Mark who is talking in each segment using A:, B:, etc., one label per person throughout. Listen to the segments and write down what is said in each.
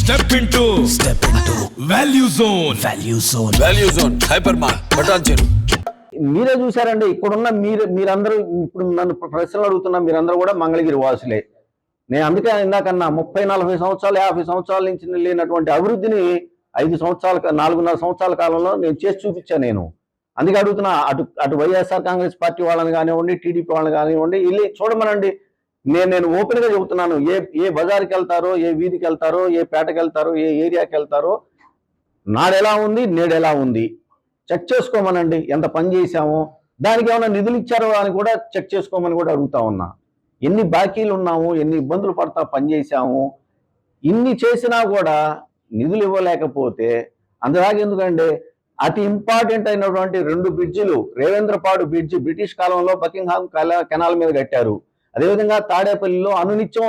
A: Step into value zone. Value zone. Hypermart. Patancheru.
B: మీరే చూసారండి ఇక్కడున్న మీరందరూ ఇప్పుడు నన్ను ప్రశ్నలు అడుగుతున్నా మీరందరూ కూడా మంగళగిరి వాసులే. నేను అందుకే ఇందాకన్నా 30-40 సంవత్సరాలు 50 సంవత్సరాల నుంచి లేనటువంటి అభివృద్ధిని 5 సంవత్సరాల 4.5 సంవత్సరాల కాలంలో నేను చేసి చూపించాను. నేను అందుకే అడుగుతున్నా, అటు వైఎస్ఆర్ కాంగ్రెస్ పార్టీ వాళ్ళని కానివ్వండి, టీడీపీ వాళ్ళని కానివ్వండి, వెళ్ళి చూడమనండి. నేను ఓపెన్ గా చెబుతున్నాను, ఏ బజార్కి వెళ్తారో, ఏ వీధికి వెళ్తారో, ఏ పేటకి వెళ్తారో, ఏ ఏరియాకి వెళ్తారో, నాడెలా ఉంది నేడెలా ఉంది చెక్ చేసుకోమనండి. ఎంత పని చేశామో, దానికి ఏమైనా నిధులు ఇచ్చారో అని కూడా చెక్ చేసుకోమని కూడా అడుగుతా ఉన్నా. ఎన్ని బాకీలు ఉన్నాము, ఎన్ని ఇబ్బందులు పడతా పనిచేసాము, ఇన్ని చేసినా కూడా నిధులు ఇవ్వలేకపోతే అంతదాకా ఎందుకంటే అతి ఇంపార్టెంట్ అయినటువంటి 2 బ్రిడ్జిలు, రేవేంద్రపాడు బ్రిడ్జి బ్రిటిష్ కాలంలో బకింగ్హామ్ కెనాల్ మీద కట్టారు. అదేవిధంగా తాడేపల్లిలో అనునిత్యం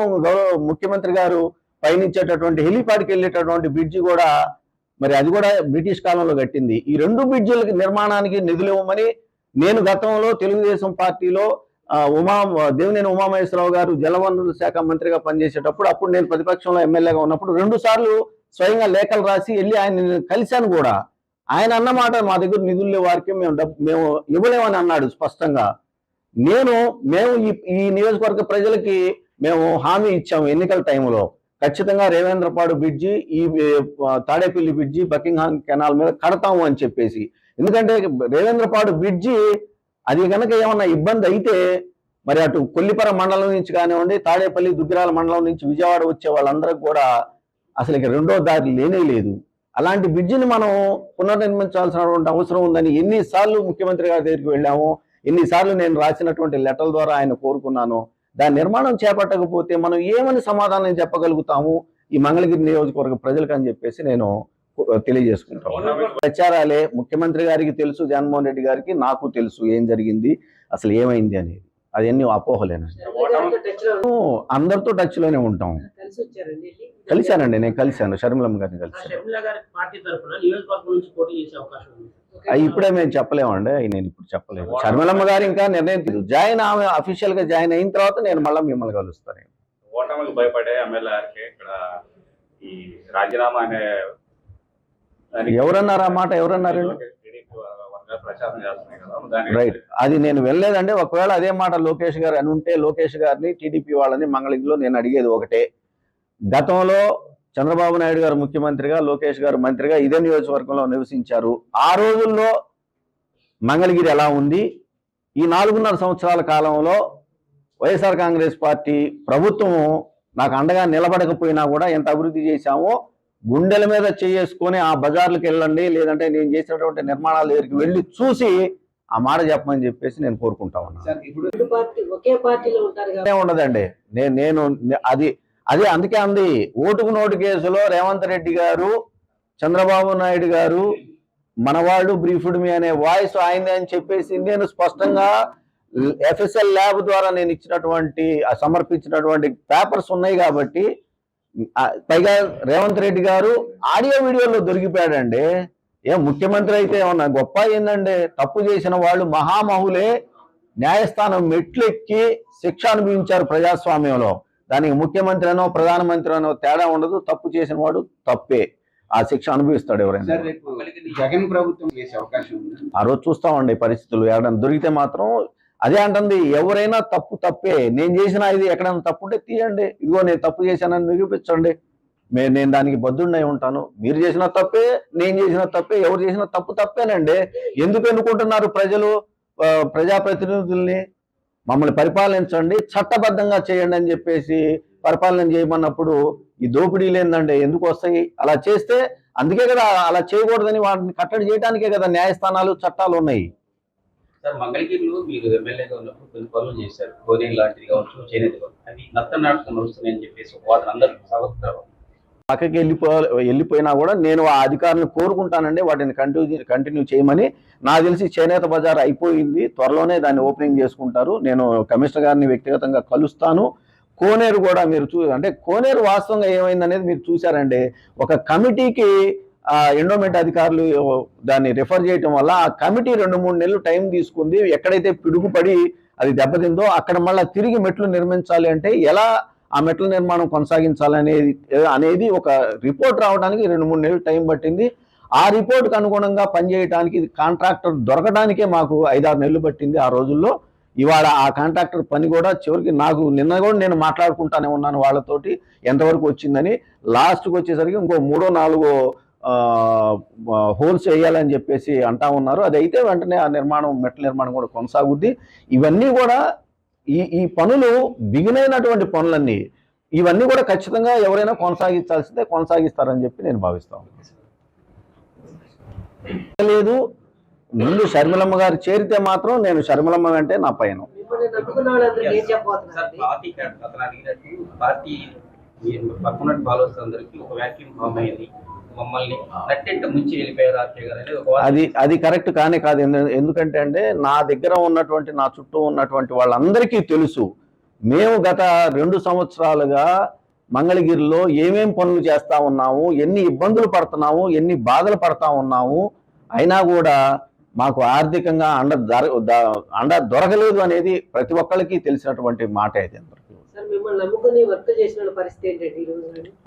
B: ముఖ్యమంత్రి గారు పయనించేటటువంటి హెలిపాడ్కి వెళ్ళేటటువంటి బ్రిడ్జి కూడా మరి అది కూడా బ్రిటిష్ కాలంలో కట్టింది. ఈ 2 బ్రిడ్జిల నిర్మాణానికి నిధులు ఇవ్వమని నేను గతంలో తెలుగుదేశం పార్టీలో దేవినేని ఉమామహేశ్వరరావు గారు జలవనరుల శాఖ మంత్రిగా పనిచేసేటప్పుడు, అప్పుడు నేను ప్రతిపక్షంలో ఎమ్మెల్యేగా ఉన్నప్పుడు 2 సార్లు స్వయంగా లేఖలు రాసి వెళ్ళి ఆయన కలిశాను కూడా. ఆయన అన్నమాట, మా దగ్గర నిధులు వారికి మేము ఇవ్వలేమని అన్నాడు స్పష్టంగా. మేము ఈ నియోజకవర్గ ప్రజలకి మేము హామీ ఇచ్చాము ఎన్నికల టైంలో, ఖచ్చితంగా రేవేంద్రపాడు బ్రిడ్జి, ఈ తాడేపల్లి బ్రిడ్జి బకింగ్హామ్ కెనాల్ మీద కడతాము అని చెప్పేసి. ఎందుకంటే రేవేంద్రపాడు బ్రిడ్జి అది కనుక ఏమన్నా ఇబ్బంది అయితే మరి అటు కొల్లిపర మండలం నుంచి కానివ్వండి, తాడేపల్లి దుగ్గిరాల మండలం నుంచి విజయవాడ వచ్చే వాళ్ళందరికీ కూడా అసలు ఇక రెండో దారి లేనే లేదు. అలాంటి బ్రిడ్జిని మనం పునర్నిర్మించాల్సినటువంటి అవసరం ఉందని ఎన్నిసార్లు ముఖ్యమంత్రి గారి దగ్గరికి వెళ్ళాము, ఎన్నిసార్లు నేను రాసినటువంటి లెటర్ల ద్వారా ఆయన కోరుకున్నాను. దాని నిర్మాణం చేపట్టకపోతే మనం ఏమని సమాధానం చెప్పగలుగుతాము ఈ మంగళగిరి నియోజకవర్గ ప్రజలకు అని చెప్పేసి నేను తెలియజేసుకుంటాను. ప్రచారాలే, ముఖ్యమంత్రి గారికి తెలుసు, జగన్మోహన్ రెడ్డి గారికి నాకు తెలుసు ఏం జరిగింది, అసలు ఏమైంది అనేది. అదన్నీ అపోహలేనండి. అందరితో టచ్ లోనే ఉంటాం. కలిశానండి, నేను కలిశాను, షర్మిలమ్మ గారిని కలిశాను. ఇప్పుడే మేము చెప్పలేమండి, నేను ఇప్పుడు చెప్పలేము. షర్మిలమ్మ గారు ఇంకా నిర్ణయం జాయిన్ ఆమె అఫీషియల్ గా జాయిన్ అయిన తర్వాత నేను మళ్ళీ మిమ్మల్ని కలుస్తాను.
C: ఓటమికి భయపడే ఎమ్మెల్యేకి ఇక్కడ ఈ రాజీనామా అనే
B: ఎవరన్నారు ఆ మాట? ఎవరన్నారు? రైట్, అది నేను వెళ్ళలేదండి. ఒకవేళ అదే మాట లోకేష్ గారు అని ఉంటే లోకేష్ గారిని, టీడీపీ వాళ్ళని మంగళగిరిలో నేను అడిగేది ఒకటే, గతంలో చంద్రబాబు నాయుడు గారు ముఖ్యమంత్రిగా, లోకేష్ గారు మంత్రిగా ఇదే నియోజకవర్గంలో నివసించారు. ఆ రోజుల్లో మంగళగిరి ఎలా ఉంది, ఈ 4.5 సంవత్సరాల కాలంలో వైఎస్ఆర్ కాంగ్రెస్ పార్టీ ప్రభుత్వం నాకు అండగా నిలబడకపోయినా కూడా ఎంత అభివృద్ధి చేశామో గుండెల మీద చేసుకొని ఆ బజార్లకు వెళ్ళండి, లేదంటే నేను చేసినటువంటి నిర్మాణాల దగ్గరికి వెళ్ళి చూసి ఆ మాట చెప్పమని చెప్పేసి నేను కోరుకుంటా ఉన్నాను. ఉండదండి, నేను అదే అందుకే అంది, ఓటుకు నోటు కేసులో రేవంత్ రెడ్డి గారు, చంద్రబాబు నాయుడు గారు మనవాళ్ళు బ్రీఫ్డ్ మీ అనే వాయిస్ ఆయనే అని చెప్పేసి నేను స్పష్టంగా ఎఫ్ఎస్ఎల్ ల్యాబ్ ద్వారా నేను సమర్పించినటువంటి పేపర్స్ ఉన్నాయి. కాబట్టి పైగా రేవంత్ రెడ్డి గారు ఆడియో వీడియోలో దొరికిపోయాడండి. ముఖ్యమంత్రి అయితే ఏమన్నా గొప్ప ఏందండి? తప్పు చేసిన వాళ్ళు మహామహులే న్యాయస్థానం మెట్లెక్కి శిక్ష అనుభవించారు ప్రజాస్వామ్యంలో. దానికి ముఖ్యమంత్రి అనో ప్రధానమంత్రి అనో తేడా ఉండదు. తప్పు చేసిన వాడు తప్పే, ఆ శిక్ష అనుభవిస్తాడు ఎవరైనా.
D: జగన్ ప్రభుత్వం చేసే అవకాశం ఉంది.
B: ఆ రోజు చూస్తామండి పరిస్థితులు, ఎవరైనా దొరికితే మాత్రం. అదే అంటుంది, ఎవరైనా తప్పే. నేను చేసిన ఇది ఎక్కడైనా తప్పు ఉంటే తీయండి, ఇదిగో నేను తప్పు చేశానని నిరూపించండి, నేను దానికి బద్దుడినై ఉంటాను. మీరు చేసిన తప్పే, నేను చేసిన తప్పే, ఎవరు చేసిన తప్పేనండి. ఎందుకు ఎన్నుకుంటున్నారు ప్రజలు ప్రజాప్రతినిధుల్ని? మమ్మల్ని పరిపాలించండి, చట్టబద్ధంగా చేయండి అని చెప్పేసి పరిపాలన చేయమన్నప్పుడు ఈ దోపిడీలు ఏందండి ఎందుకు వస్తాయి? అలా చేస్తే అందుకే కదా, అలా చేయకూడదని వాటిని కట్టడి చేయడానికే కదా న్యాయస్థానాలు, చట్టాలు ఉన్నాయి.
C: సార్, మంగళగిరిలో మీరు ఎమ్మెల్యేగా ఉన్నప్పుడు కొన్ని పనులు చేశారు, కోనేరు లాంటిది కావచ్చు, చేనేత అవి నత్తనాటకం నడుస్తున్నాయని చెప్పేసి వాటిని అందరూ సమర్థిస్తారు.
B: పక్కకి వెళ్ళిపోయినా కూడా నేను ఆ అధికారులను కోరుకుంటానండి వాటిని కంటిన్యూ చేయమని. నాకు తెలిసి చేనేత బజార్ అయిపోయింది, త్వరలోనే దాన్ని ఓపెనింగ్ చేసుకుంటారు. నేను కమిషనర్ గారిని వ్యక్తిగతంగా కలుస్తాను. కోనేరు కూడా మీరు అంటే కోనేరు వాస్తవంగా ఏమైందనేది మీరు చూసారండి. ఒక కమిటీకి ఎండోమెంట్ అధికారులు దాన్ని రిఫర్ చేయటం వల్ల ఆ కమిటీ 2-3 నెలలు టైం తీసుకుంది. ఎక్కడైతే పిడుగుపడి అది దెబ్బతిందో అక్కడ మళ్ళీ తిరిగి మెట్లు నిర్మించాలి అంటే ఎలా ఆ మెట్ల నిర్మాణం కొనసాగించాలనేది అనేది ఒక రిపోర్ట్ రావడానికి 2-3 నెలలు టైం పట్టింది. ఆ రిపోర్ట్కి అనుగుణంగా పనిచేయడానికి కాంట్రాక్టర్ దొరకడానికే మాకు 5-6 నెలలు పట్టింది ఆ రోజుల్లో. ఇవాళ ఆ కాంట్రాక్టర్ పని కూడా చివరికి నాకు నిన్న కూడా నేను మాట్లాడుకుంటానే ఉన్నాను వాళ్ళతోటి ఎంతవరకు వచ్చిందని. లాస్ట్కి వచ్చేసరికి ఇంకో 3-4 హోల్స్ వేయాలని చెప్పేసి అంటా ఉన్నారు. అది అయితే వెంటనే ఆ నిర్మాణం మెట్ల నిర్మాణం కూడా కొనసాగుద్ది. ఇవన్నీ కూడా ఈ పనులు బిగినైనటువంటి పనులన్నీ ఇవన్నీ కూడా ఖచ్చితంగా ఎవరైనా కొనసాగించాల్సిందే, కొనసాగిస్తారని చెప్పి నేను భావిస్తాను. లేదు ముందు షర్మిలమ్మ గారు చేరితే మాత్రం నేను షర్మిలమ్మ వెంటే నా పయనం.
C: పార్టీ పక్కన ఫాలోవర్స్ అందరికీ ఒక వ్యాక్యూమ్ ఫామ్ అయింది, మమ్మల్ని నట్టెంట ముంచి వెళ్ళిపోయారు ఆర్కే గారు అనేది
B: అది కరెక్ట్ కానే కాదు. ఎందుకంటే అంటే నా దగ్గర ఉన్నటువంటి నా చుట్టూ ఉన్నటువంటి వాళ్ళందరికీ తెలుసు మేము గత 2 సంవత్సరాలుగా మంగళగిరిలో ఏమేం పనులు చేస్తా ఉన్నాము, ఎన్ని ఇబ్బందులు పడుతున్నాము, ఎన్ని బాధలు పడతా ఉన్నాము, అయినా కూడా మాకు ఆర్థికంగా అండ దొరకలేదు అనేది ప్రతి ఒక్కరికి తెలిసినటువంటి మాట అయితే.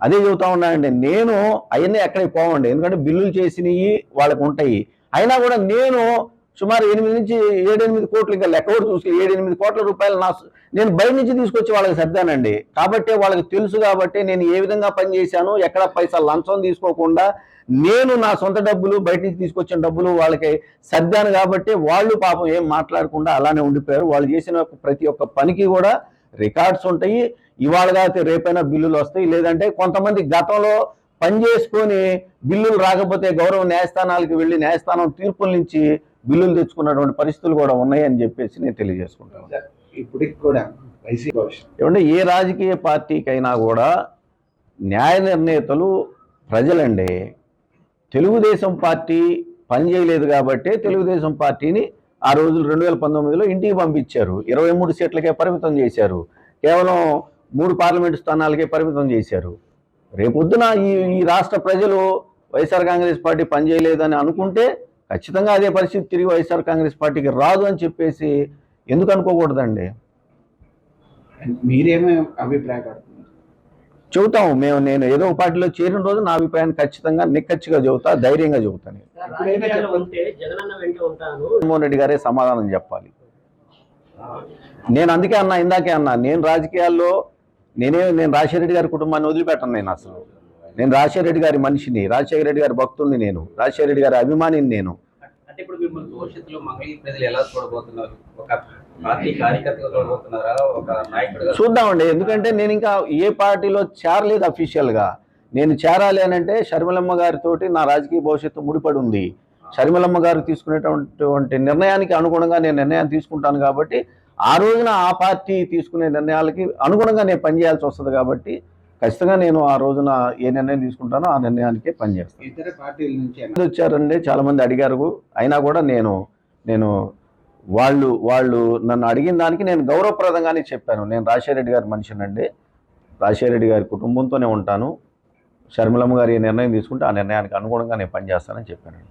B: అదే చెబుతా ఉన్నానండి, నేను అవన్నీ ఎక్కడికి పోవండి, ఎందుకంటే బిల్లులు చేసినవి వాళ్ళకి ఉంటాయి. అయినా కూడా నేను సుమారు 8 నుంచి 7-8 కోట్లు, ఇంకా లెక్క కూడా చూసి 7-8 కోట్ల రూపాయలు నేను బయట నుంచి తీసుకొచ్చి వాళ్ళకి సర్దానండి. కాబట్టి వాళ్ళకి తెలుసు, కాబట్టి నేను ఏ విధంగా పనిచేశాను, ఎక్కడ పైసా లంచం తీసుకోకుండా నేను నా సొంత డబ్బులు బయట నుంచి తీసుకొచ్చిన డబ్బులు వాళ్ళకి సర్దాను. కాబట్టి వాళ్ళు పాపం ఏం మాట్లాడకుండా అలానే ఉండిపోయారు. వాళ్ళు చేసిన ప్రతి ఒక్క పనికి కూడా రికార్డ్స్ ఉంటాయి. ఇవాళగా రేపైనా బిల్లులు వస్తాయి. లేదంటే కొంతమంది గతంలో పనిచేసుకొని బిల్లులు రాకపోతే గౌరవ న్యాయస్థానాలకు వెళ్ళి న్యాయస్థానం తీర్పుల నుంచి బిల్లులు తెచ్చుకున్నటువంటి పరిస్థితులు కూడా ఉన్నాయని చెప్పేసి నేను తెలియజేసుకుంటాను.
D: ఇప్పటికి కూడా
B: ఏమంటే ఏ రాజకీయ పార్టీకైనా కూడా న్యాయ నిర్ణేతలు ప్రజలండి. తెలుగుదేశం పార్టీ పనిచేయలేదు కాబట్టి తెలుగుదేశం పార్టీని ఆ రోజులు 2019లో ఇంటికి పంపించారు. 23 సీట్లకే పరిమితం చేశారు. కేవలం 3 పార్లమెంటు స్థానాలకే పరిమితం చేశారు. రేపొద్దున ఈ రాష్ట్ర ప్రజలు వైఎస్ఆర్ కాంగ్రెస్ పార్టీ పనిచేయలేదని అనుకుంటే ఖచ్చితంగా అదే పరిస్థితి తిరిగి వైఎస్ఆర్ కాంగ్రెస్ పార్టీకి రాదు అని చెప్పేసి ఎందుకు అనుకోకూడదండి?
D: మీరేమో అభిప్రాయపడుతున్నారు?
B: చెబుతాము నేను ఏదో ఒక పార్టీలో చేరిన రోజు నా అభిప్రాయాన్ని ఖచ్చితంగా నిక్కచ్చిగా చెబుతా, ధైర్యంగా చెబుతాను. జగన్మోహన్ రెడ్డి గారే సమాధానం చెప్పాలి. నేను అందుకే అన్నా, ఇందాకే అన్నా, నేను రాజకీయాల్లో నేను రాజశేఖర రెడ్డి గారి కుటుంబాన్ని వదిలిపెట్టను. నేను రాజశేఖర రెడ్డి గారి మనిషిని, రాజశేఖర రెడ్డి గారి భక్తుడిని, నేను రాజశేఖర రెడ్డి గారి అభిమానిని. నేను
C: అంటే ఇప్పుడు మిమ్మల్ని భవిష్యత్తులో మంగళగిరి ప్రజలు ఎలా చూడబోతున్నారు? ఒక పార్టీ కార్యకర్తగా చూడబోతున్నారా, ఒక నాయకుడిగా? చూద్దామండి. ఎందుకంటే నేను ఇంకా ఏ పార్టీలో చేరలేదు అఫీషియల్గా. నేను చేరాలి అని అంటే షర్మిలమ్మ గారితో నా రాజకీయ భవిష్యత్తు ముడిపడి ఉంది. షర్మిలమ్మ గారు తీసుకునేటువంటి నిర్ణయానికి అనుగుణంగా నేను నిర్ణయాన్ని తీసుకుంటాను. కాబట్టి ఆ రోజున ఆ పార్టీ తీసుకునే నిర్ణయాలకి అనుగుణంగా నేను పనిచేయాల్సి వస్తుంది. కాబట్టి ఖచ్చితంగా నేను ఆ రోజున ఏ నిర్ణయం తీసుకుంటానో ఆ నిర్ణయానికే పనిచేస్తాను.
D: ఇతర పార్టీల నుంచి
B: వచ్చారండి, చాలామంది అడిగారు. అయినా కూడా నేను వాళ్ళు నన్ను అడిగిన దానికి నేను గౌరవప్రదంగానే చెప్పాను. నేను రాజశేఖర రెడ్డి గారి మనిషినండి, రాజశేఖర రెడ్డి గారి కుటుంబంతోనే ఉంటాను. షర్మిలమ్మ గారు ఏ నిర్ణయం తీసుకుంటే ఆ నిర్ణయానికి అనుగుణంగా నేను పనిచేస్తానని చెప్పానండి.